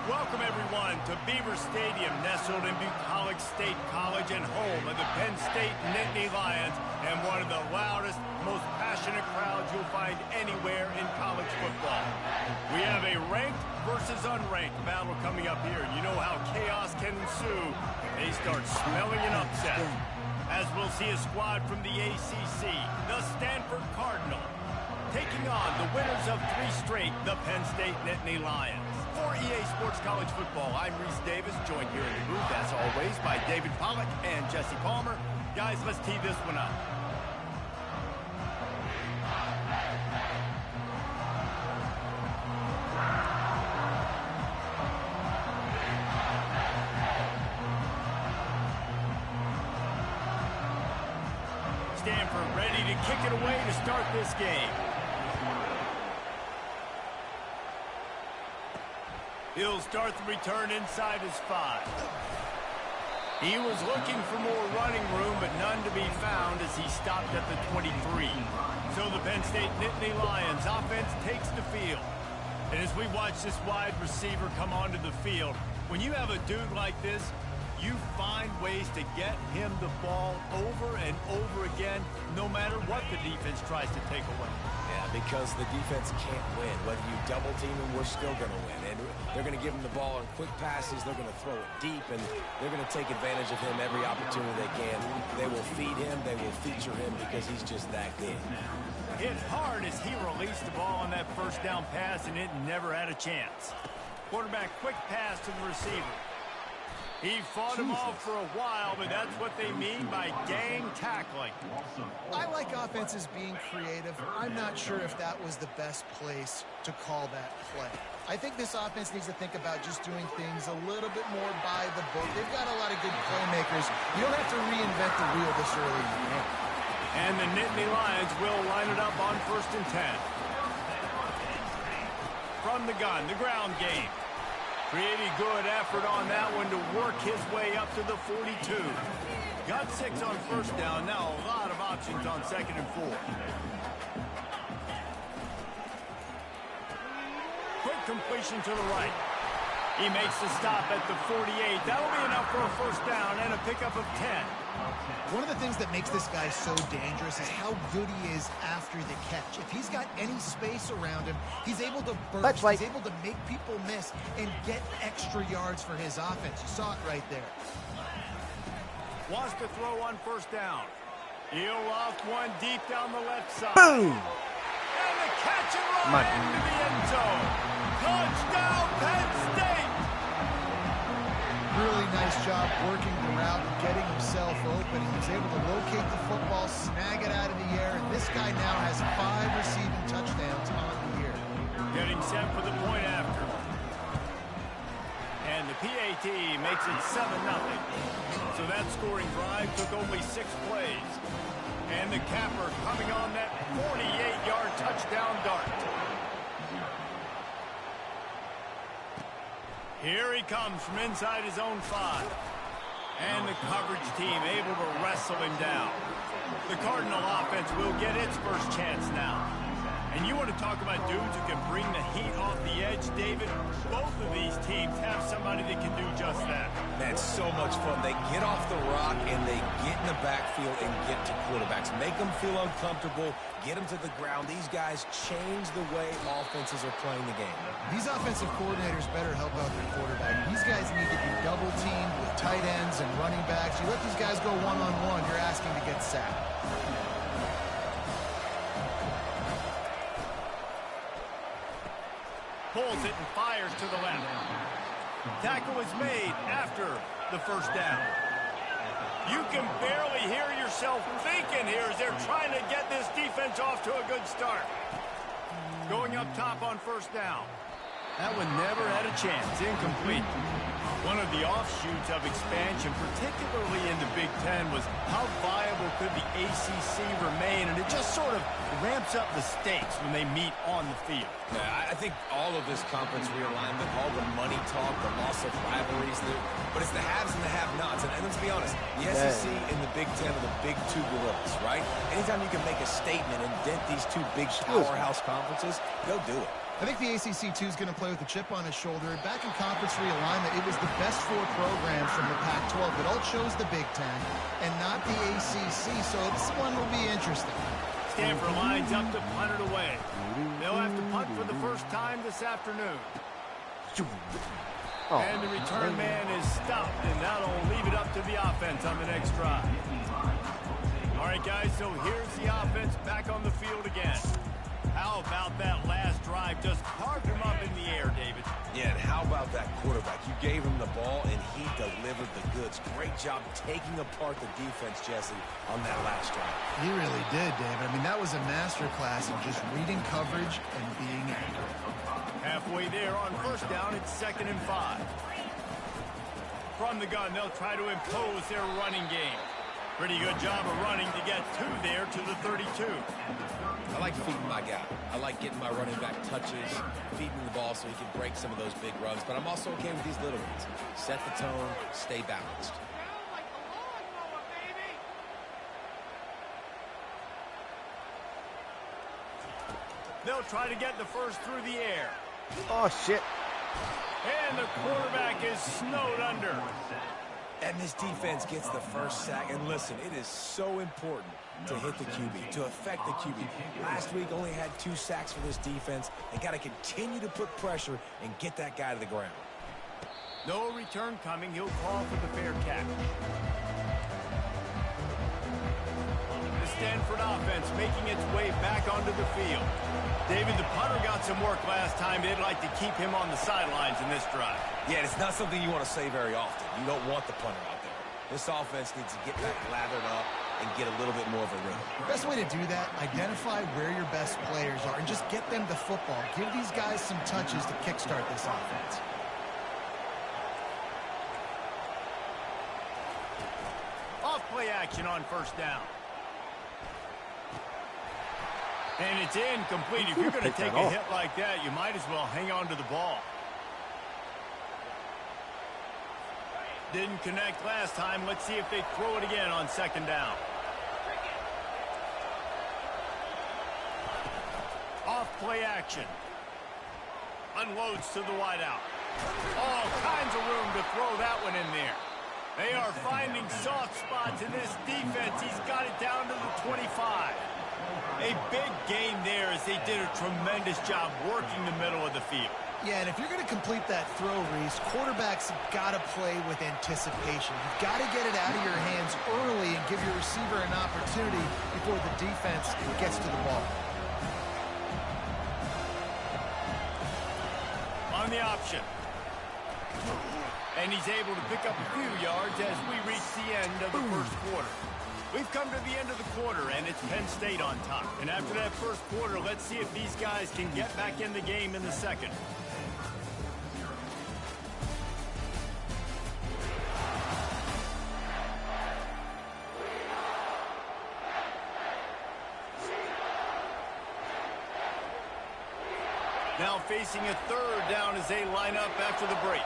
Welcome, everyone, to Beaver Stadium, nestled in Bucolic State College and home of the Penn State Nittany Lions, and one of the loudest, most passionate crowds you'll find anywhere in college football. We have a ranked versus unranked battle coming up here. You know how chaos can ensue if they start smelling an upset. As we'll see a squad from the ACC, the Stanford Cardinal, taking on the winners of 3 straight, the Penn State Nittany Lions. For EA Sports College Football, I'm Reese Davis, joined here in the booth, as always, by David Pollack and Jesse Palmer. Guys, let's tee this one up. Stanford ready to kick it away to start this game. He'll start the return inside his 5. He was looking for more running room, but none to be found as he stopped at the 23. So the Penn State Nittany Lions offense takes the field. And as we watch this wide receiver come onto the field, when you have a dude like this, you find ways to get him the ball over and over again, no matter what the defense tries to take away. Yeah, because the defense can't win. Whether you double team him, we're still going to win. And they're going to give him the ball on quick passes. They're going to throw it deep, and they're going to take advantage of him every opportunity they can. They will feed him. They will feature him because he's just that good. Hit hard as he released the ball on that first down pass, and it never had a chance. Quarterback quick pass to the receiver. He fought him off for a while, but that's what they mean by gang tackling. I like offenses being creative. I'm not sure if that was the best place to call that play. I think this offense needs to think about just doing things a little bit more by the book. They've got a lot of good playmakers. You don't have to reinvent the wheel this early in the game. And the Nittany Lions will line it up on 1st and 10. From the gun, the ground game. Pretty good effort on that one to work his way up to the 42. Got 6 on 1st down. Now a lot of options on 2nd and 4. Quick completion to the right. He makes the stop at the 48. That'll be enough for a 1st down and a pickup of 10. One of the things that makes this guy so dangerous is how good he is after the catch. If he's got any space around him, he's able to burst. He's able to make people miss and get extra yards for his offense. You saw it right there. Wants to throw on 1st down. He'll loft one deep down the left side. Boom! And the catch and run into the end zone. Touchdown, Penn State! Really nice job working the route and getting himself open. He was able to locate the football, snag it out of the air, and this guy now has 5 receiving touchdowns on the year. Getting set for the point after. And the PAT makes it 7-0. So that scoring drive took only 6 plays. And the capper coming on that 48-yard touchdown dart. Here he comes from inside his own 5. And the coverage team able to wrestle him down. The Cardinal offense will get its first chance now. And you want to talk about dudes who can bring the heat off the edge, David? Both of these teams have somebody that can do just that. That's so much fun. They get off the rock and they get in the backfield and get to quarterbacks. Make them feel uncomfortable. Get them to the ground. These guys change the way offenses are playing the game. These offensive coordinators better help out their quarterback. These guys need to be double-teamed with tight ends and running backs. You let these guys go one-on-one, you're asking to get sacked. Pulls it and fires to the left. Tackle is made after the 1st down. You can barely hear yourself thinking here as they're trying to get this defense off to a good start. Going up top on 1st down. That one never had a chance. Incomplete. One of the offshoots of expansion, particularly in the Big Ten, was how viable could the ACC remain, and it just sort of ramps up the stakes when they meet on the field. Yeah, I think all of this conference realignment, all the money talk, the loss of rivalries, but it's the haves and the have-nots. And let's be honest, the SEC and the Big Ten are the big 2 gorillas, right? Anytime you can make a statement and dent these 2 big powerhouse conferences, go do it. I think the ACC2 is going to play with a chip on his shoulder. Back in conference realignment, it was the best 4 programs from the Pac-12. It all chose the Big Ten and not the ACC, so this one will be interesting. Stanford lines up to punt it away. They'll have to punt for the first time this afternoon. And the return man is stopped, and that'll leave it up to the offense on the next drive. All right, guys, so here's the offense back on the field again. How about that last drive? Just carved him up in the air, David. Yeah, and how about that quarterback? You gave him the ball, and he delivered the goods. Great job taking apart the defense, Jesse, on that last drive. He really did, David. I mean, that was a masterclass in just reading coverage and being accurate. Halfway there on first down, it's 2nd and 5. From the gun, they'll try to impose their running game. Pretty good job of running to get 2 there to the 32. I like feeding my guy. I like getting my running back touches, feeding the ball so he can break some of those big runs. But I'm also okay with these little ones. Set the tone, stay balanced. They'll try to get the first through the air. Oh, shit. And the quarterback is snowed under. And this defense gets the first sack. And listen, it is so important to hit the QB, to affect the QB. Last week only had 2 sacks for this defense. They got to continue to put pressure and get that guy to the ground. No return coming. He'll call for the fair catch. The Stanford offense making its way back onto the field. David, the punter got some work last time. They'd like to keep him on the sidelines in this drive. Yeah, it's not something you want to say very often. You don't want the punter out there. This offense needs to get back lathered up and get a little bit more of a rhythm. The best way to do that, identify where your best players are and just get them the football. Give these guys some touches to kickstart this offense. Off play action on first down. And it's incomplete. If you're going to take a hit like that, you might as well hang on to the ball. Didn't connect last time. Let's see if they throw it again on 2nd down. Off play action. Unloads to the wideout. All kinds of room to throw that one in there. They are finding soft spots in this defense. He's got it down to the 25. A big gain there as they did a tremendous job working the middle of the field. Yeah, and if you're going to complete that throw, Reese, quarterbacks have got to play with anticipation. You've got to get it out of your hands early and give your receiver an opportunity before the defense gets to the ball. On the option. And he's able to pick up a few yards as we reach the end of the first quarter. We've come to the end of the quarter, and it's Penn State on top. And after that first quarter, let's see if these guys can get back in the game in the second. Now facing a 3rd down as they line up after the break.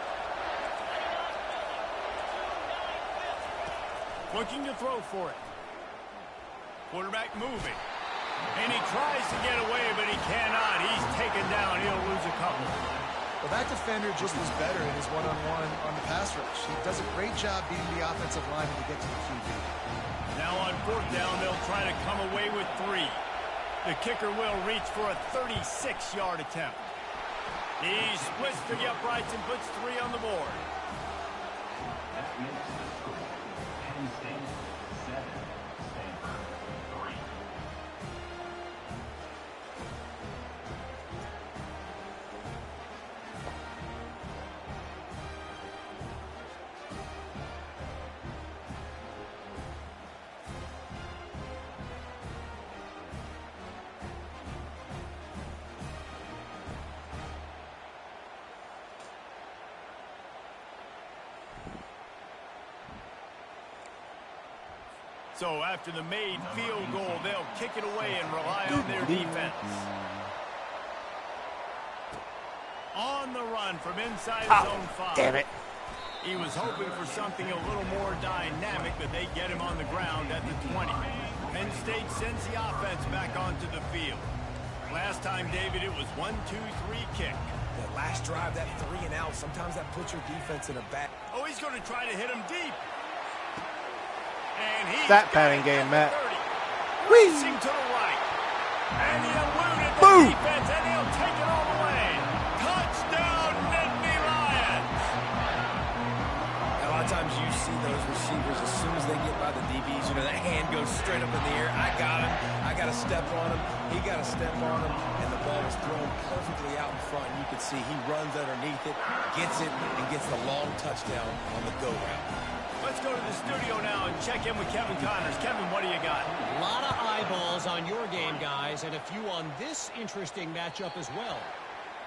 Looking to throw for it. Quarterback moving. And he tries to get away, but he cannot. He's taken down. He'll lose a couple. Well, that defender just was better in his one-on-one on the pass rush. He does a great job beating the offensive lineman to get to the QB. Now on 4th down, they'll try to come away with 3. The kicker will reach for a 36-yard attempt. He splits the uprights and puts 3 on the board. So after the made field goal, they'll kick it away and rely on their defense. On the run from inside his own 5. Damn it. He was hoping for something a little more dynamic, but they get him on the ground at the 20. Penn State sends the offense back onto the field. Last time, David, it was 1-2-3 kick. That last drive, that 3 and out, sometimes that puts your defense in a bad... Oh, he's going to try to hit him deep. And he's that passing game, Matt. Racing to the right. And he eluded the defense, and he'll take it all the way. Touchdown, Nittany Lions. A lot of times you see those receivers, as soon as they get by the DBs, you know, that hand goes straight up in the air. I got him. I got to step on him. He got to step on him. And the ball was thrown perfectly out in front. And you can see he runs underneath it, gets it, and gets the long touchdown on the go route. Let's go to the studio now and check in with Kevin Connors. Kevin, what do you got? A lot of eyeballs on your game, guys, and a few on this interesting matchup as well.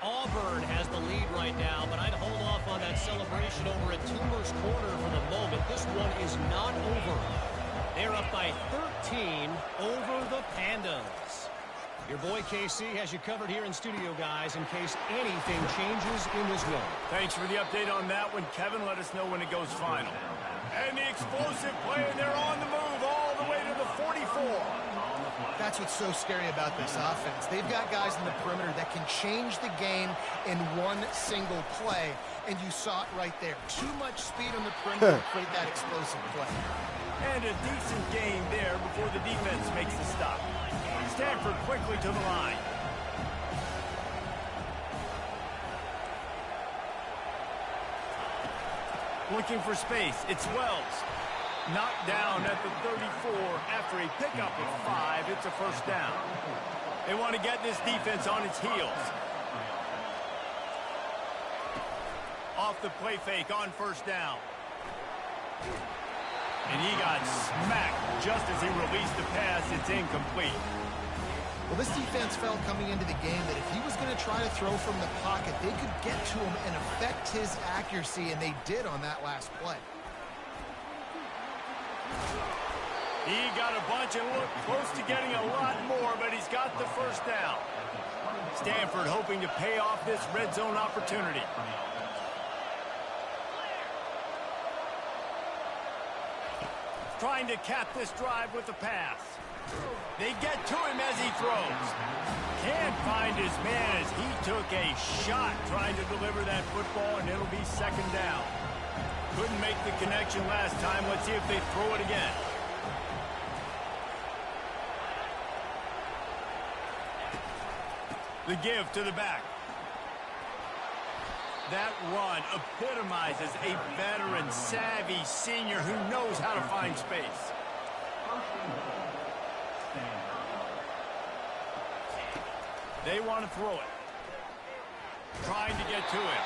Auburn has the lead right now, but I'd hold off on that celebration over at Toomer's Corner for the moment. This one is not over. They're up by 13 over the Pandas. Your boy KC has you covered here in studio, guys, in case anything changes in this one. Thanks for the update on that one, Kevin. Let us know when it goes final. And the explosive play, and they're on the move all the way to the 44. That's what's so scary about this offense. They've got guys in the perimeter that can change the game in one single play, and you saw it right there. Too much speed on the perimeter to create that explosive play. And a decent game there before the defense makes the stop. Stanford quickly to the line. Looking for space. It's Wells. Knocked down at the 34 after a pickup of 5. It's a first down. They want to get this defense on its heels. Off the play fake on first down. And he got smacked just as he released the pass. It's incomplete. Well, this defense felt coming into the game that if he was going to try to throw from the pocket, they could get to him and affect his accuracy, and they did on that last play. He got a bunch and looked close to getting a lot more, but he's got the first down. Stanford hoping to pay off this red zone opportunity. Trying to cap this drive with a pass. They get to him as he throws. Can't find his man as he took a shot trying to deliver that football, and it'll be second down. Couldn't make the connection last time. Let's see if they throw it again. The give to the back. That run epitomizes a veteran, savvy senior who knows how to find space. They want to throw it. Trying to get to it.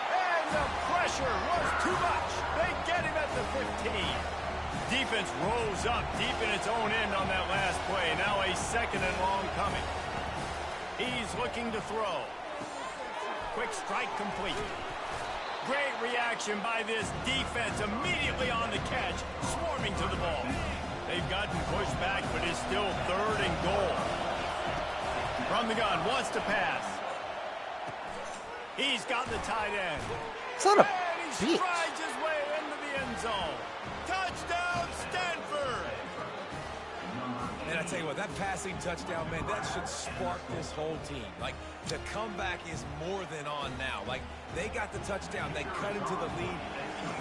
And the pressure was too much. They get him at the 15. Defense rose up deep in its own end on that last play. Now a second and long coming. He's looking to throw. Quick strike complete. Great reaction by this defense. Immediately on the catch. Swarming to the ball. They've gotten pushed back, but it's still third and goal. From the gun, wants to pass. He's got the tight end. Son of and he strides his way into the end zone. Touchdown, Stanford! And I tell you what, that passing touchdown, man, that should spark this whole team. Like, the comeback is more than on now. Like, they got the touchdown. They cut into the lead.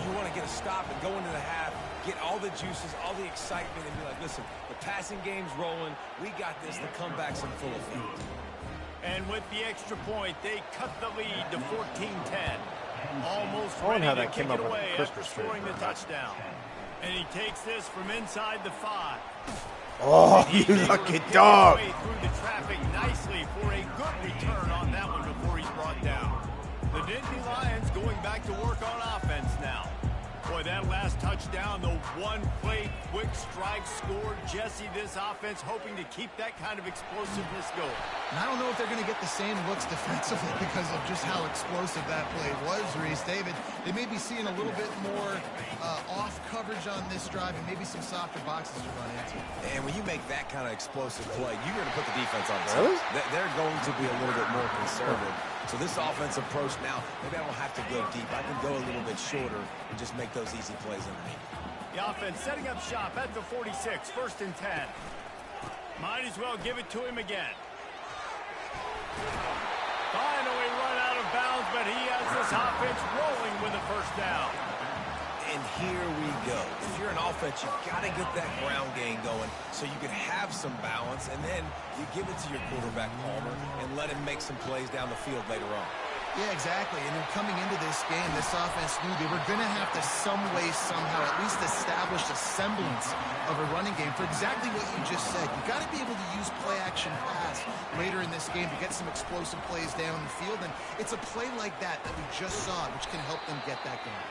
You want to get a stop and go into the half, get all the juices, all the excitement, and be like, listen, the passing game's rolling. We got this. The comeback's in full effect. And with the extra point, they cut the lead to 14-10. Almost I wonder ready how to that kick came it up with away the after Christmas tree. scoring the touchdown. And he takes this from inside the 5. Oh, you lucky dog. Way through the traffic nicely for a good return on that one before he's brought down. The Nittany Lions going back to work on offense now. Boy, that last touchdown, the one-play quick strike scored. Jesse, this offense hoping to keep that kind of explosiveness going. And I don't know if they're going to get the same looks defensively because of just how explosive that play was, Reese. David, they may be seeing a little bit more off coverage on this drive and maybe some softer boxes to run into. And when you make that kind of explosive play, you're going to put the defense on the Really? side. They're going to be a little bit more conservative. So this offensive approach now, maybe I don't have to go deep. I can go a little bit shorter and just make those easy plays underneath. The offense setting up shop at the 46, 1st and 10. Might as well give it to him again. Finally run out of bounds, but he has this offense rolling with a first down. And here we go. If you're an offense, you've got to get that ground game going so you can have some balance, and then you give it to your quarterback, Palmer, and let him make some plays down the field later on. Yeah, exactly. And then coming into this game, this offense knew they were going to have to some way, somehow, at least establish a semblance of a running game for exactly what you just said. You got to be able to use play-action pass later in this game to get some explosive plays down the field. And it's a play like that we just saw, which can help them get that going.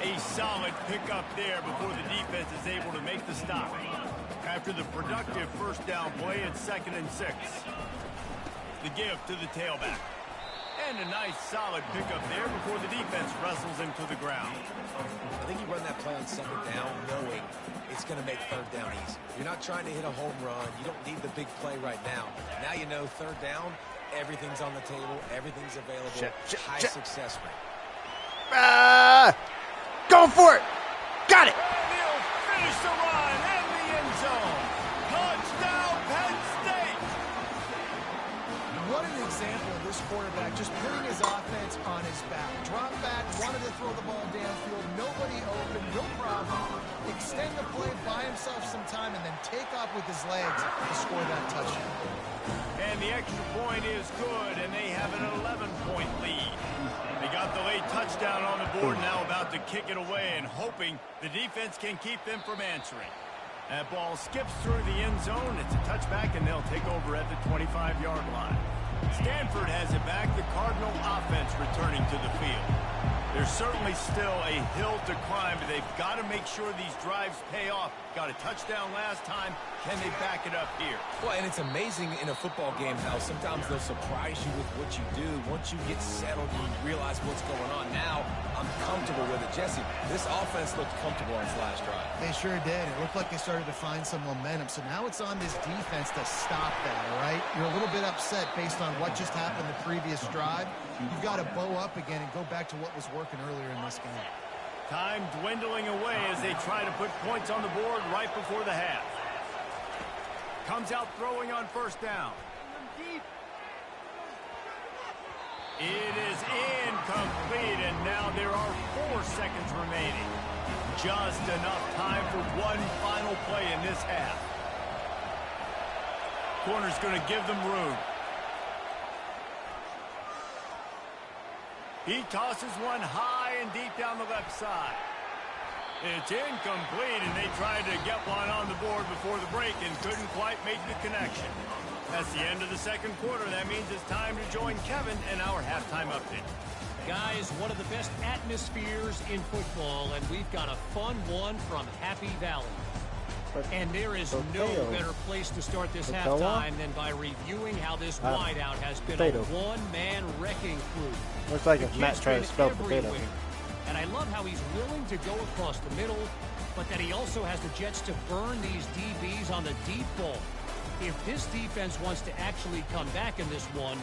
A solid pickup there before the defense is able to make the stop. After the productive first down play, it's 2nd and 6. The give to the tailback. And a nice solid pickup there before the defense wrestles him to the ground. I think you run that play on 2nd down knowing it's going to make 3rd down easy. You're not trying to hit a home run. You don't need the big play right now. Now you know 3rd down, everything's on the table, everything's available, high success rate. Go for it. Got it. And he'll finish the run in the end zone. Touchdown, Penn State. What an example of this quarterback just putting his offense on his back. Drop back, wanted to throw the ball downfield, nobody open, no problem. Extend the play, buy himself some time, and then take off with his legs to score that touchdown. And the extra point is good, and they have an 11-point lead. They got the late touchdown on the board, now about to kick it away and hoping the defense can keep them from answering. That ball skips through the end zone. It's a touchback, and they'll take over at the 25-yard line. Stanford has it back. The Cardinal offense returning to the field. There's certainly still a hill to climb, but they've got to make sure these drives pay off. Got a touchdown last time. Can they back it up here? Well, and it's amazing in a football game how sometimes they'll surprise you with what you do. Once you get settled, you realize what's going on. Now, I'm comfortable with it. Jesse, this offense looked comfortable on its last drive. They sure did. It looked like they started to find some momentum. So now it's on this defense to stop that, all right? You're a little bit upset based on what just happened the previous drive. You've got to bow up again and go back to what was working earlier in this game. Time dwindling away as they try to put points on the board right before the half. Comes out throwing on first down. It is incomplete, and now there are 4 seconds remaining. Just enough time for one final play in this half. Corner's going to give them room. He tosses one high and deep down the left side. It's incomplete, and they tried to get one on the board before the break and couldn't quite make the connection. That's the end of the second quarter. That means it's time to join Kevin in our halftime update. Guys, one of the best atmospheres in football, and we've got a fun one from Happy Valley. And there is no better place to start this halftime than by reviewing how this wideout has been a one-man wrecking crew. Looks like if Matt tried to spell potato. And I love how he's willing to go across the middle, but that he also has the jets to burn these DBs on the deep ball. If this defense wants to actually come back in this one,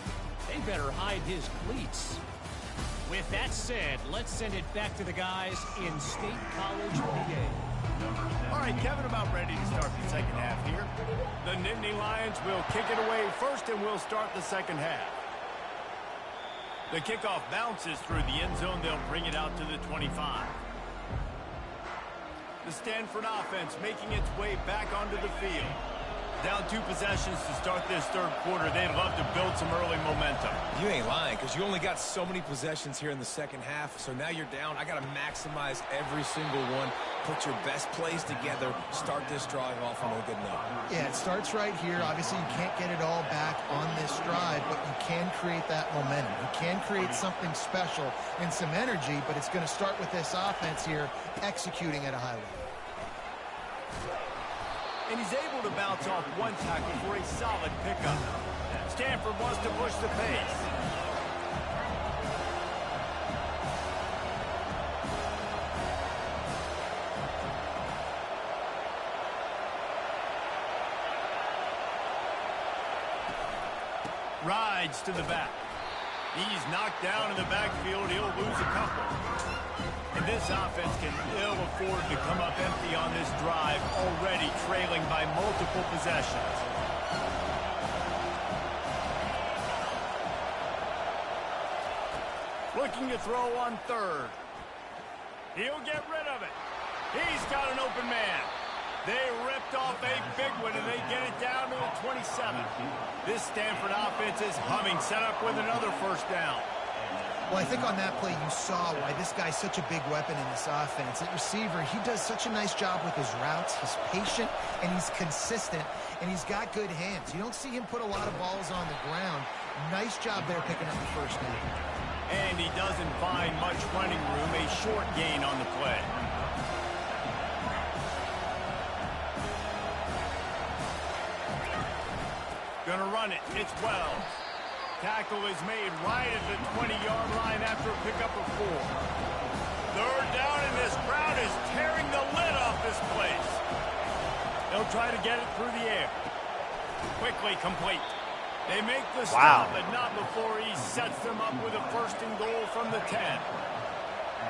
they better hide his cleats. With that said, let's send it back to the guys in State College, PA. All right, Kevin, about ready to start the second half here. The Nittany Lions will kick it away first, and we'll start the second half. The kickoff bounces through the end zone. They'll bring it out to the 25. The Stanford offense making its way back onto the field. Down 2 possessions to start this third quarter. They'd love to build some early momentum. You ain't lying, because you only got so many possessions here in the second half, so now you're down. I got to maximize every single one. Put your best plays together. Start this drive off on a good note. Yeah, it starts right here. Obviously, you can't get it all back on this drive, but you can create that momentum. You can create something special and some energy, but it's going to start with this offense here executing at a high level. And he's able to bounce off one tackle for a solid pickup. Stanford wants to push the pace. Rides to the back. He's knocked down in the backfield. He'll lose a couple. And this offense can ill afford to come up empty on this drive, already trailing by multiple possessions. looking to throw on third. He'll get rid of it. He's got an open man. They ripped off a big one, and they get it down to the 27. This Stanford offense is humming, set up with another first down. Well, I think on that play you saw why this guy's such a big weapon in this offense. At receiver, he does such a nice job with his routes. He's patient, and he's consistent, and he's got good hands. You don't see him put a lot of balls on the ground. Nice job there picking up the first down. And he doesn't find much running room, a short gain on the play. Gonna run it. It's Wells. Tackle is made right at the 20-yard line after a pickup of 4. Third down, and this crowd is tearing the lid off this place. They'll try to get it through the air. Quickly complete. They make the stop, but not before he sets them up with a first and goal from the 10.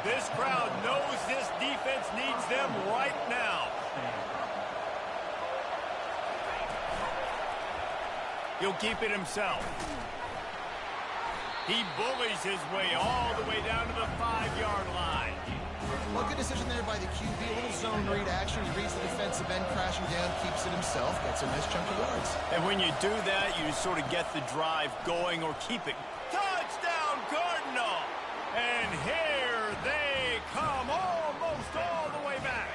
This crowd knows this defense needs them right now. He'll keep it himself. He bullies his way all the way down to the 5-yard line. Well, good decision there by the QB. A little zone read action. He reads the defensive end crashing down, keeps it himself, gets a nice chunk of yards. And when you do that, you sort of get the drive going or keep it. Touchdown, Cardinal! And here they come, almost all the way back.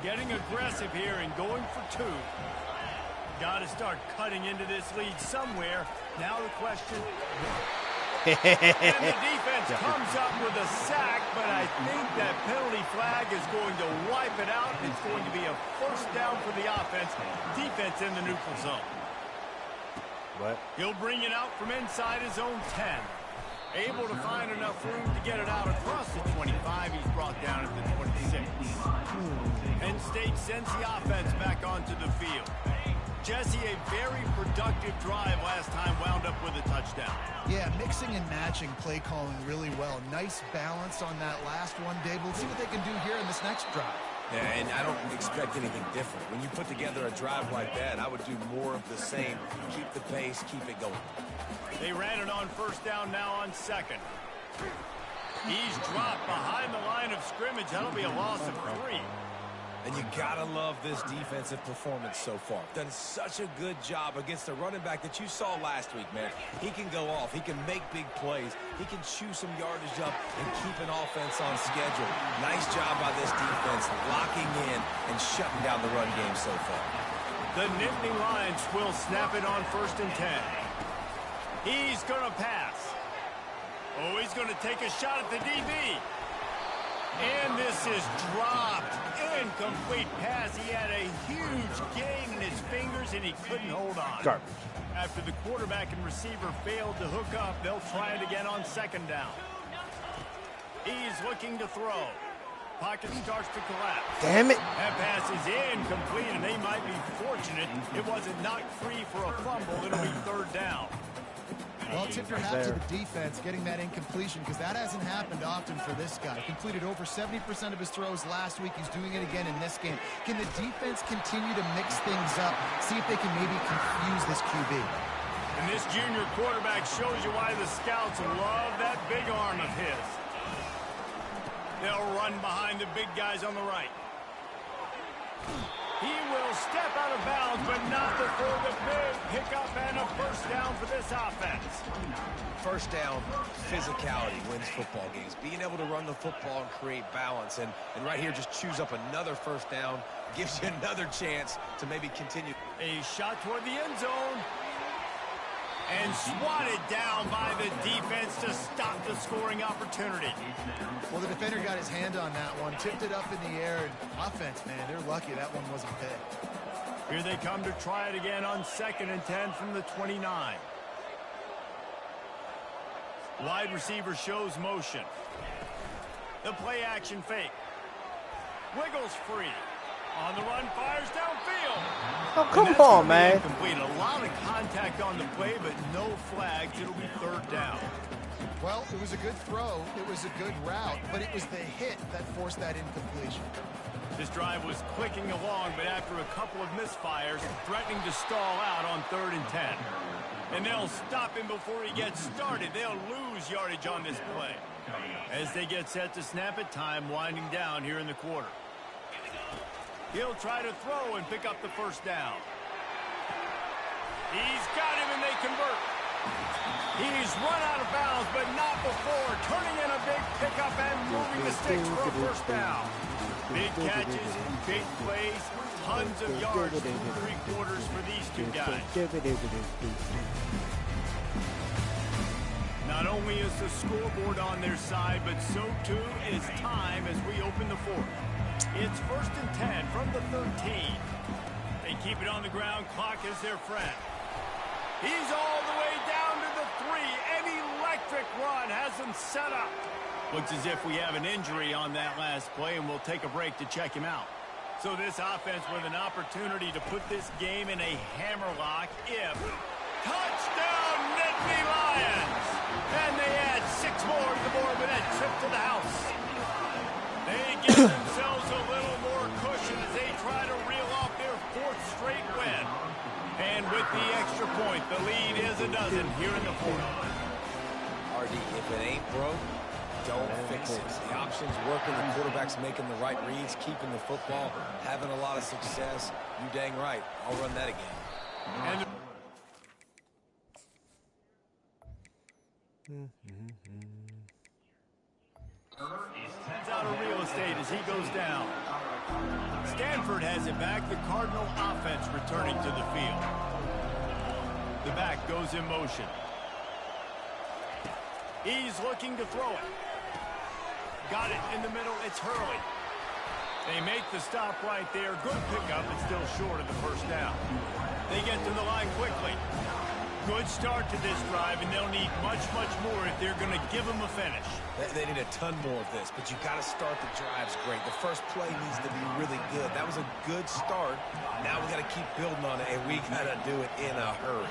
Getting aggressive here and going for 2. Got to start cutting into this lead somewhere. Now the question. And the defense comes up with a sack, but I think that penalty flag is going to wipe it out. It's going to be a first down for the offense. Defense in the neutral zone. What? He'll bring it out from inside his own 10. Able to find enough room to get it out across the 25. He's brought down at the 26. Penn State sends the offense back onto the field. Jesse, a very productive drive last time, wound up with a touchdown. Yeah, mixing and matching play calling really well. Nice balance on that last one, Dave. Let's see what they can do here in this next drive. Yeah, and I don't expect anything different. When you put together a drive like that, I would do more of the same. Keep the pace, keep it going. They ran it on first down, now on second. He's dropped behind the line of scrimmage. That'll be a loss of 3. And you gotta love this defensive performance so far. Done such a good job against a running back that you saw last week, man. He can go off. He can make big plays. He can chew some yardage up and keep an offense on schedule. Nice job by this defense locking in and shutting down the run game so far. The Nittany Lions will snap it on first and 10. He's gonna pass. Oh, he's gonna take a shot at the DB. And this is dropped. Incomplete pass. He had a huge gain in his fingers, and he couldn't hold on. Garbage. After the quarterback and receiver failed to hook up, they'll try it again on second down. He's looking to throw. Pocket starts to collapse. Damn it. That pass is incomplete, and they might be fortunate it wasn't knocked free for a fumble. It'll be third down. Well, tip your hat to the defense getting that incompletion, because that hasn't happened often for this guy. Completed over 70% of his throws last week. He's doing it again in this game. Can the defense continue to mix things up, see if they can maybe confuse this QB? And this junior quarterback shows you why the scouts love that big arm of his. They'll run behind the big guys on the right. He will step out of bounds, but not before the big pickup and a first down for this offense. First down, physicality wins football games. Being able to run the football and create balance. And right here, just choose up another first down. Gives you another chance to maybe continue. A shot toward the end zone. And swatted down by the defense to stop the scoring opportunity. Well, the defender got his hand on that one, tipped it up in the air, and offense, man, they're lucky that one wasn't picked. Here they come to try it again on second and 10 from the 29. Wide receiver shows motion. The play action fake. Wiggles free. On the run, fires downfield. Oh, come on, man. Complete. A lot of contact on the play, but no flags. It'll be third down. Well, it was a good throw. It was a good route, but it was the hit that forced that incompletion. This drive was clicking along, but after a couple of misfires, threatening to stall out on third and 10. And they'll stop him before he gets started. They'll lose yardage on this play. As they get set to snap it, time winding down here in the quarter. He'll try to throw and pick up the first down. He's got him and they convert. He's run out of bounds, but not before turning in a big pickup and moving the sticks for a first down. Big catches, big plays, tons of yards through 3 quarters for these two guys. Not only is the scoreboard on their side, but so too is time as we open the fourth. It's 1st and 10 from the 13. They keep it on the ground. Clock is their friend. He's all the way down to the 3. An electric run has them set up. Looks as if we have an injury on that last play, and we'll take a break to check him out. So this offense with an opportunity to put this game in a hammerlock if... Touchdown, Nittany Lions! And they add 6 more to the board with that trip to the house. They give themselves a little more cushion as they try to reel off their 4th straight win. And with the extra point, the lead is a dozen here in the fourth. RD, if it ain't broke, don't fix it. The options working, the quarterback's making the right reads, keeping the football, having a lot of success. You dang right. I'll run that again. And sends out of real estate as he goes down. Stanford has it back. The Cardinal offense returning to the field. The back goes in motion. He's looking to throw it. Got it in the middle. It's Hurley. They make the stop right there. Good pickup, but still short of the first down. They get to the line quickly. Good start to this drive, and they'll need much, much more if they're going to give them a finish. They need a ton more of this, but you got to start the drives great. The first play needs to be really good. That was a good start. Now we got to keep building on it, and we got to do it in a hurry.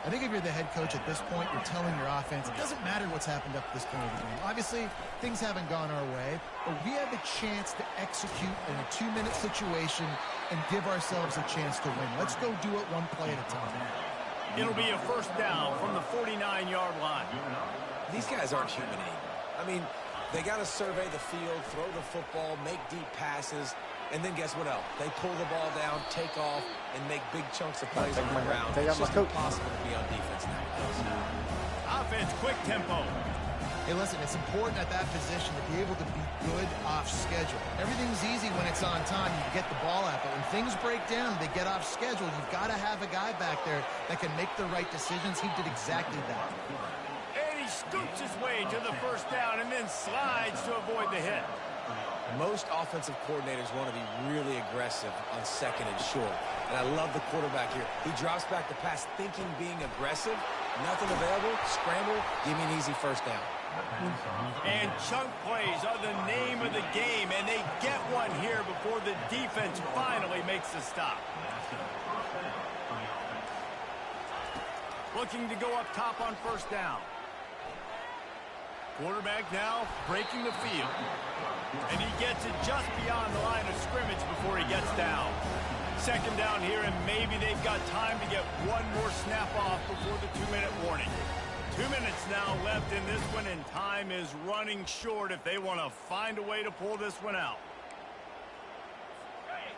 I think if you're the head coach at this point, you're telling your offense, it doesn't matter what's happened up to this point of the game. Obviously, things haven't gone our way, but we have a chance to execute in a 2-minute situation and give ourselves a chance to win. Let's go do it one play at a time. It'll be a first down from the 49-yard line. These guys aren't human anymore. I mean, they got to survey the field, throw the football, make deep passes, and then guess what else? They pull the ball down, take off, and make big chunks of plays on the ground. It's just impossible to be on defense now. Offense, quick tempo. Hey, listen, it's important at that position to be able to be good off schedule. Everything's easy when it's on time. You get the ball out, but when things break down, they get off schedule. You've got to have a guy back there that can make the right decisions. He did exactly that. And he scoops his way to the first down and then slides to avoid the hit. Most offensive coordinators want to be really aggressive on 2nd and short. And I love the quarterback here. He drops back the pass thinking being aggressive. Nothing available. Scramble. Give me an easy first down. And chunk plays are the name of the game, and they get one here before the defense finally makes the stop. Looking to go up top on first down. Quarterback now breaking the field. And he gets it just beyond the line of scrimmage before he gets down. 2nd down here, and maybe they've got time to get one more snap off before the 2-minute warning. 2 minutes now left in this one, and time is running short if they want to find a way to pull this one out.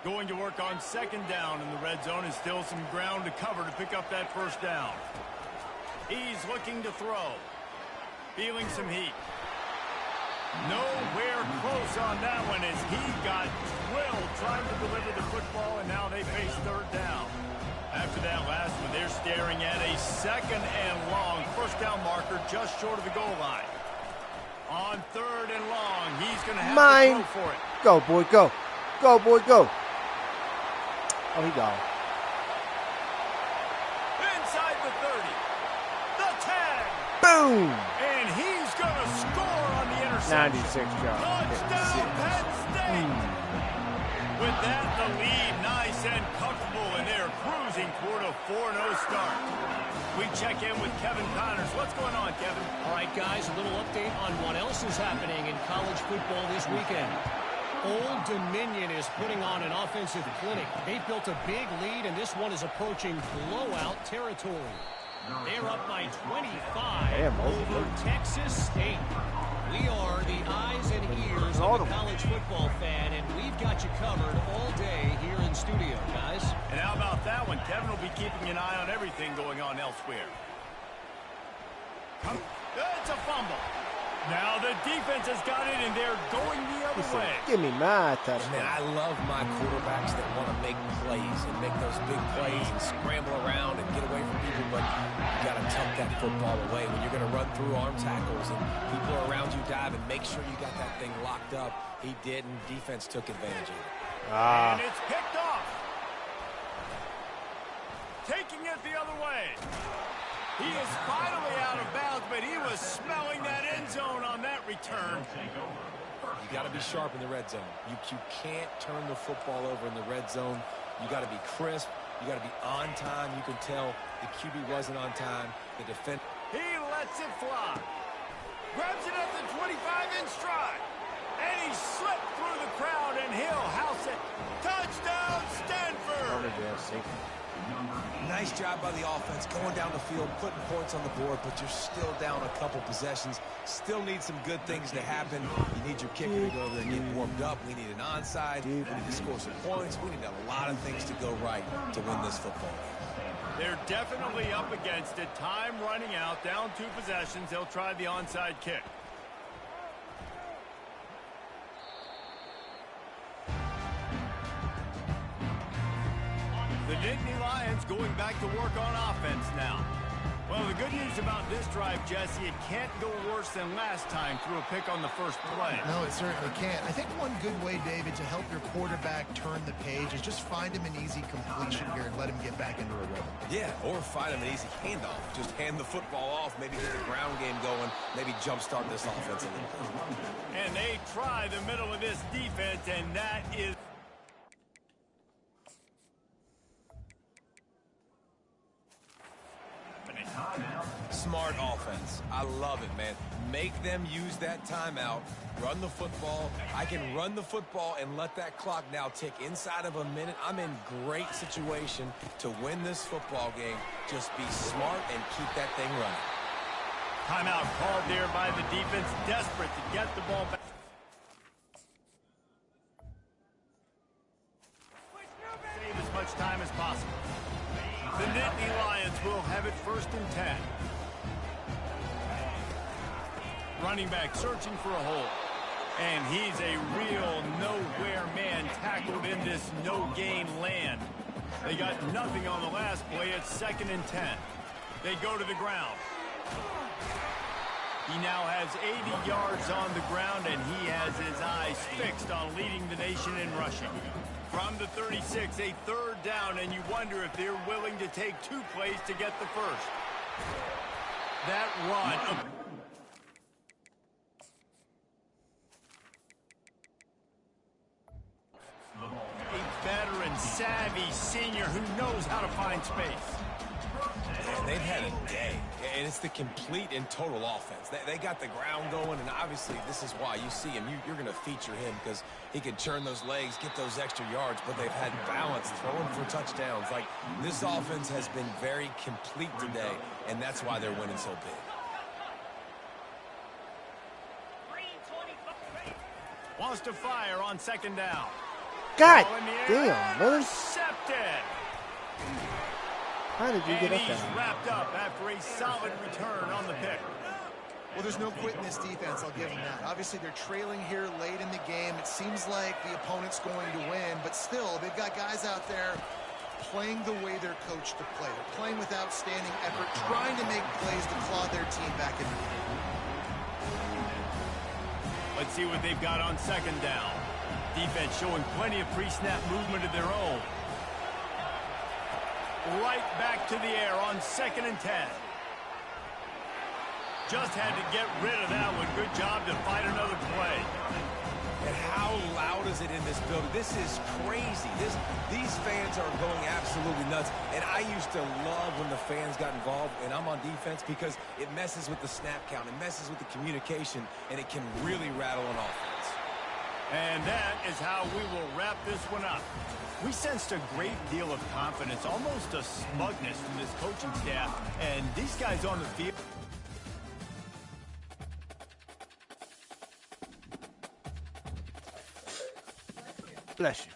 Going to work on 2nd down in the red zone, and still some ground to cover to pick up that first down. He's looking to throw. Feeling some heat. Nowhere close on that one as he got drilled trying to deliver the football, and now they face 3rd down. After that last one, they're staring at a 2nd and long. First down marker just short of the goal line. On 3rd and long, he's going to have to throw for it. Go, boy, go. Go, boy, go. Oh, he gone. Inside the 30. The 10. Boom. And he's going to score on the interception. 96 yards. Touchdown, Penn State. With that, the lead nice and comfortable, and they're cruising toward a 4-0 start. We check in with Kevin Connors. What's going on, Kevin? All right, guys, a little update on what else is happening in college football this weekend. Old Dominion is putting on an offensive clinic. They built a big lead, and this one is approaching blowout territory. They're up by 25 over Texas State. We are the eyes and ears of a college football fan, and we've got you covered all day here in studio, guys. And how about that one? Kevin will be keeping an eye on everything going on elsewhere. It's a fumble. Now the defense has got it, and they're going the other way. Give me my touchdown. Man, I love my quarterbacks that want to make plays and make those big plays and scramble around and get away from people, but you got to tuck that football away when you're going to run through arm tackles and people are around you diving. Make sure you got that thing locked up. He did, and defense took advantage of it. And it's picked off. Taking it the other way. He is finally out of bounds, but he was smelling that end zone on that return. You got to be sharp in the red zone. You can't turn the football over in the red zone. You got to be crisp. You got to be on time. You can tell the QB wasn't on time. The defense. He lets it fly. Grabs it at the 25 in stride. And he slipped through the crowd, and he'll house it. Touchdown, Stanford! Nice job by the offense going down the field, putting points on the board, but you're still down a couple possessions. Still need some good things to happen. You need your kicker to go over there and get warmed up. We need an onside. We need to score some points. We need a lot of things to go right to win this football game. They're definitely up against it. Time running out, down 2 possessions. They'll try the onside kick. The Nittany Lions going back to work on offense now. Well, the good news about this drive, Jesse, it can't go worse than last time through a pick on the first play. No, it certainly can't. I think one good way, David, to help your quarterback turn the page is just find him an easy completion here and let him get back into a rhythm. Yeah, or find him an easy handoff. Just hand the football off, maybe get the ground game going, maybe jumpstart this offense a little bit. And they try the middle of this defense, and that is... Smart offense. I love it, man. Make them use that timeout. Run the football. I can run the football and let that clock now tick inside of a minute. I'm in great situation to win this football game. Just be smart and keep that thing running. Timeout called there by the defense, desperate to get the ball back. Save as much time as possible. The Nittany Lions will have it 1st and 10. Running back searching for a hole. And he's a real nowhere man tackled in this no-gain land. They got nothing on the last play. It's 2nd and 10. They go to the ground. He now has 80 yards on the ground, and he has his eyes fixed on leading the nation in rushing. From the 36, a 3rd down, and you wonder if they're willing to take 2 plays to get the first. That run. A veteran, savvy senior who knows how to find space. Man, they've had a day, and it's the complete and total offense. They got the ground going, and obviously this is why you see him. You're going to feature him because he can churn those legs, get those extra yards, but they've had balance, throwing for touchdowns. Like, this offense has been very complete today, and that's why they're winning so big. Wants to fire on 2nd down. God damn, man. Intercepted. How did you get up He's there? wrapped up after a solid return on the pick. Well, there's no quitting this defense, I'll give them that. Obviously, they're trailing here late in the game. It seems like the opponent's going to win, but still, they've got guys out there playing the way they're coached to play. They're playing with outstanding effort, trying to make plays to claw their team back in the game. Let's see what they've got on 2nd down. Defense showing plenty of pre-snap movement of their own. Right back to the air on 2nd and 10. Just had to get rid of that one. Good job to fight another play. And how loud is it in this building? This is crazy. These fans are going absolutely nuts. And I used to love when the fans got involved, and I'm on defense, because it messes with the snap count. It messes with the communication, and it can really rattle an offense. And that is how we will wrap this one up. We sensed a great deal of confidence, almost a smugness from this coaching staff, and these guys on the field. Bless you.